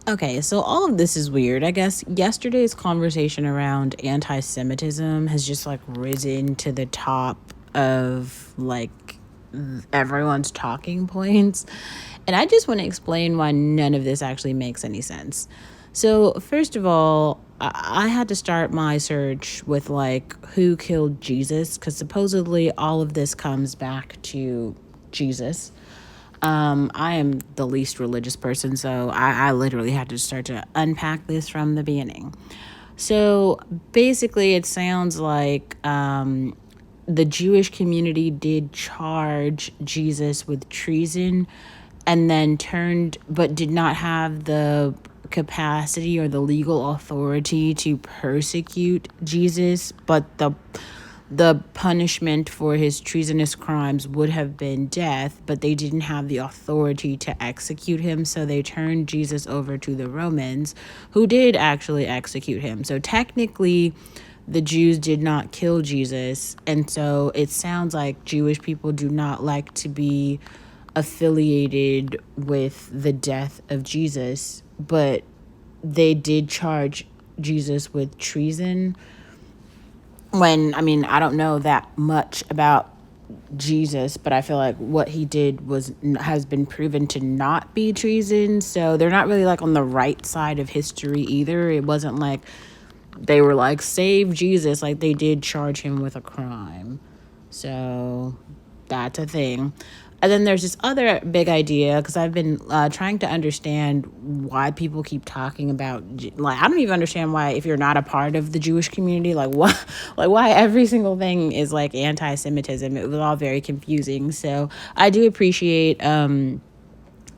Okay, so all of this is weird. I guess yesterday's conversation around anti Semitism has just like risen to the top of like everyone's talking points. And I just want to explain why none of this actually makes any sense. So, first of all, I had to start my search with like who killed Jesus, because supposedly all of this comes back to Jesus. I am the least religious person, so I literally had to start to unpack this from the beginning. So basically, it sounds like the Jewish community did charge Jesus with treason and then turned, but did not have the capacity or the legal authority to persecute Jesus, but the punishment for his treasonous crimes would have been death, but they didn't have the authority to execute him, so they turned Jesus over to the Romans, who did actually execute him. So technically, the Jews did not kill Jesus, and so it sounds like Jewish people do not like to be affiliated with the death of Jesus, but they did charge Jesus with treason. When, I mean, I don't know that much about Jesus, but I feel like what he did has been proven to not be treason. So they're not really like on the right side of history either. It wasn't like they were like save Jesus, like they did charge him with a crime. So that's a thing. And then there's this other big idea, because I've been trying to understand why people keep talking about, like, I don't even understand why, if you're not a part of the Jewish community, like why every single thing is like anti-Semitism. It was all very confusing. So I do appreciate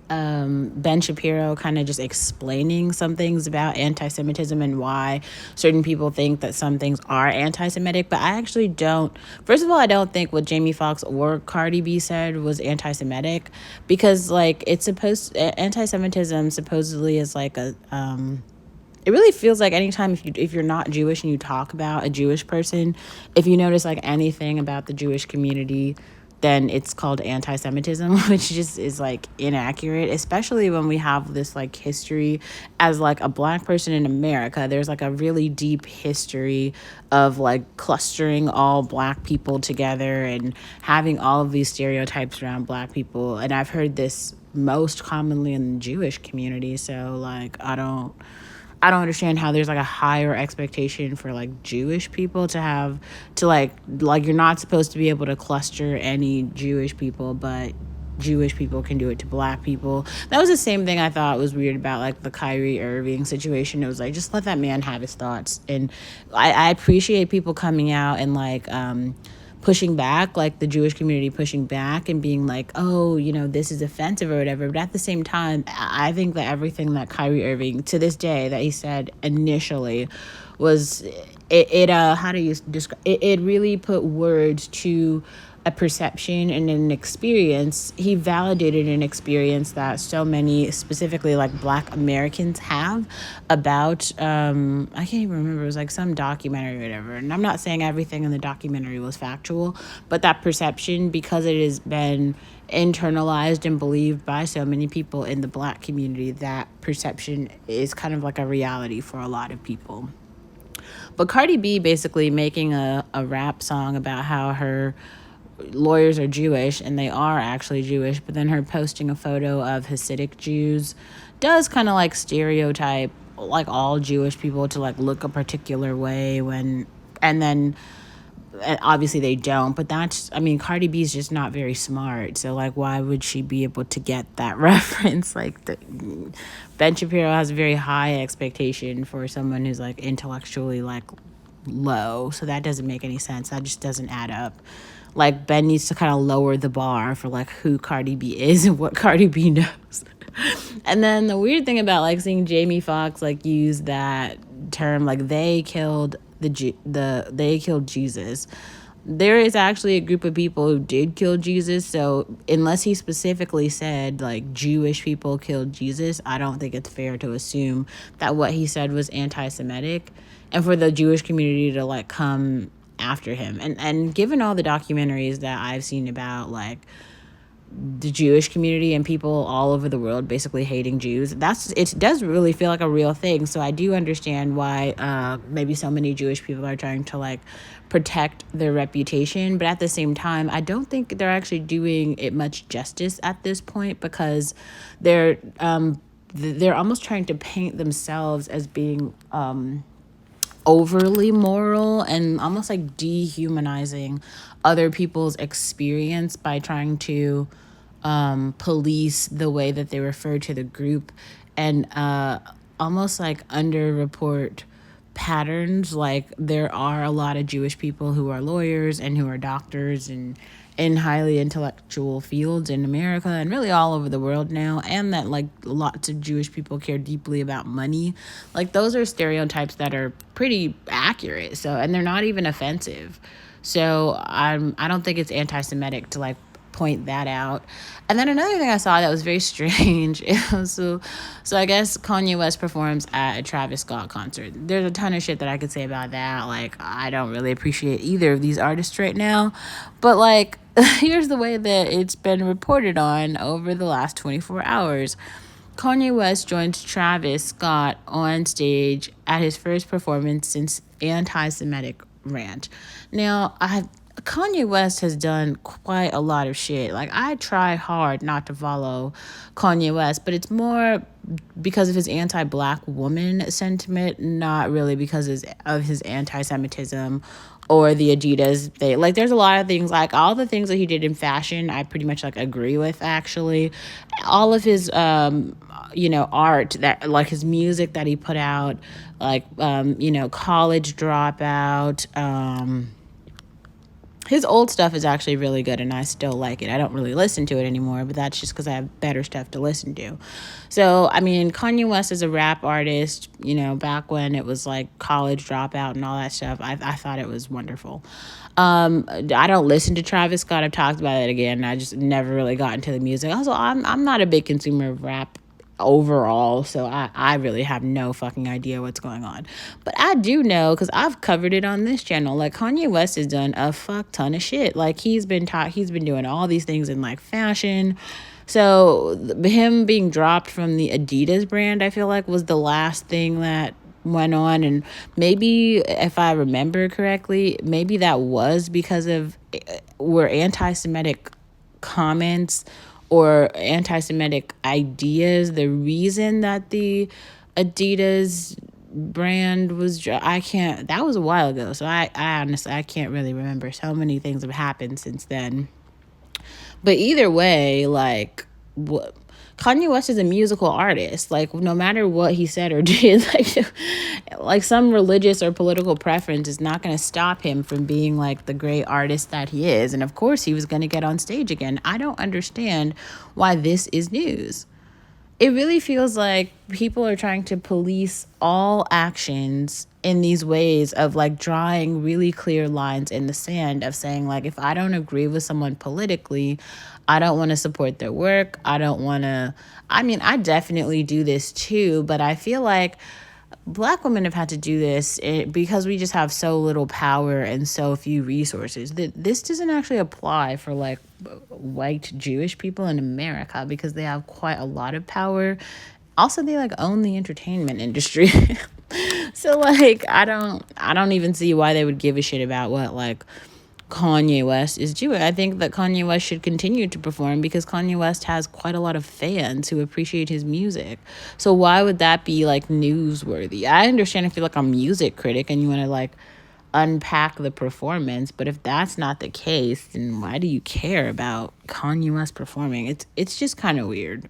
Ben Shapiro kind of just explaining some things about anti-Semitism and why certain people think that some things are anti-Semitic, but I actually don't. First of all, I don't think what Jamie Foxx or Cardi B said was anti-Semitic, because like it's supposed anti-Semitism supposedly is like a it really feels like anytime if you're not Jewish and you talk about a Jewish person, if you notice like anything about the Jewish community, then it's called anti-Semitism, which just is like inaccurate, especially when we have this like history as like a black person in America. There's like a really deep history of like clustering all black people together and having all of these stereotypes around black people. And I've heard this most commonly in the Jewish community. So like I don't understand how there's like a higher expectation for like Jewish people to have to like you're not supposed to be able to cluster any Jewish people, but Jewish people can do it to black people. That was the same thing I thought was weird about like the Kyrie Irving situation. It was like, just let that man have his thoughts. And I appreciate people coming out and like pushing back, like the Jewish community pushing back and being like, oh, this is offensive or whatever. But at the same time, I think that everything that Kyrie Irving to this day that he said initially was how do you describe it? It really put words to a perception and an experience. He validated an experience that so many, specifically like black Americans, have about I can't even remember, it was like some documentary or whatever, and I'm not saying everything in the documentary was factual, but that perception, because it has been internalized and believed by so many people in the black community, that perception is kind of like a reality for a lot of people. But Cardi B basically making a rap song about how her lawyers are Jewish, and they are actually Jewish, but then her posting a photo of Hasidic Jews does kind of like stereotype like all Jewish people to like look a particular way and then obviously they don't, but I mean, Cardi B is just not very smart, so like why would she be able to get that reference? Like Ben Shapiro has a very high expectation for someone who's like intellectually like low, so that doesn't make any sense. That just doesn't add up. Like Ben needs to kind of lower the bar for like who Cardi B is and what Cardi B knows. And then the weird thing about like seeing Jamie Foxx like use that term, like they killed they killed Jesus. There is actually a group of people who did kill Jesus. So unless he specifically said like Jewish people killed Jesus, I don't think it's fair to assume that what he said was anti-Semitic, and for the Jewish community to like come after him. And given all the documentaries that I've seen about like the Jewish community and people all over the world basically hating Jews. It does really feel like a real thing. So I do understand why maybe so many Jewish people are trying to like protect their reputation, but at the same time, I don't think they're actually doing it much justice at this point, because they're almost trying to paint themselves as being overly moral and almost like dehumanizing other people's experience by trying to police the way that they refer to the group, and almost like underreport patterns. Like, there are a lot of Jewish people who are lawyers and who are doctors and in highly intellectual fields in America and really all over the world now, and that like lots of Jewish people care deeply about money. Like, those are stereotypes that are pretty accurate. So, and they're not even offensive. So I don't think it's anti-Semitic to like point that out. And then another thing I saw that was very strange. So I guess Kanye West performs at a Travis Scott concert. There's a ton of shit that I could say about that. Like, I don't really appreciate either of these artists right now. But like, here's the way that it's been reported on over the last 24 hours. Kanye West joined Travis Scott on stage at his first performance since anti-Semitic rant. Now, Kanye West has done quite a lot of shit. Like, I try hard not to follow Kanye West, but it's more because of his anti-black woman sentiment, not really because of his anti-Semitism or the Adidas thing. Like, there's a lot of things, like all the things that he did in fashion, I pretty much like agree with, actually. All of his art, that like his music that he put out, like College Dropout, his old stuff is actually really good and I still like it. I don't really listen to it anymore, but that's just because I have better stuff to listen to. So, I mean, Kanye West is a rap artist, back when it was like College Dropout and all that stuff. I thought it was wonderful. I don't listen to Travis Scott. I've talked about it again. I just never really got into the music. Also, I'm not a big consumer of rap overall, so I really have no fucking idea what's going on. But I do know, because I've covered it on this channel, like Kanye West has done a fuck ton of shit. Like, he's been doing all these things in like fashion. So him being dropped from the Adidas brand, I feel like, was the last thing that went on. And maybe, if I remember correctly, maybe that was because of were anti-Semitic comments or anti-Semitic ideas the reason that the Adidas brand was that was a while ago, so I honestly, I can't really remember. So many things have happened since then. But either way, like, what Kanye West is a musical artist. Like, no matter what he said or did, like some religious or political preference is not going to stop him from being like the great artist that he is. And of course, he was going to get on stage again. I don't understand why this is news. It really feels like people are trying to police all actions in these ways of like drawing really clear lines in the sand of saying, like, if I don't agree with someone politically, I don't want to support their work. I don't want to, I mean, I definitely do this too, but I feel like Black women have had to do this because we just have so little power and so few resources. This doesn't actually apply for like white Jewish people in America, because they have quite a lot of power. Also, they like own the entertainment industry. So like, I don't even see why they would give a shit about what like Kanye West is doing. I think that Kanye West should continue to perform because Kanye West has quite a lot of fans who appreciate his music. So why would that be like newsworthy? I understand if you're like a music critic and you want to like unpack the performance, but if that's not the case, then why do you care about Kanye West performing? It's just kind of weird.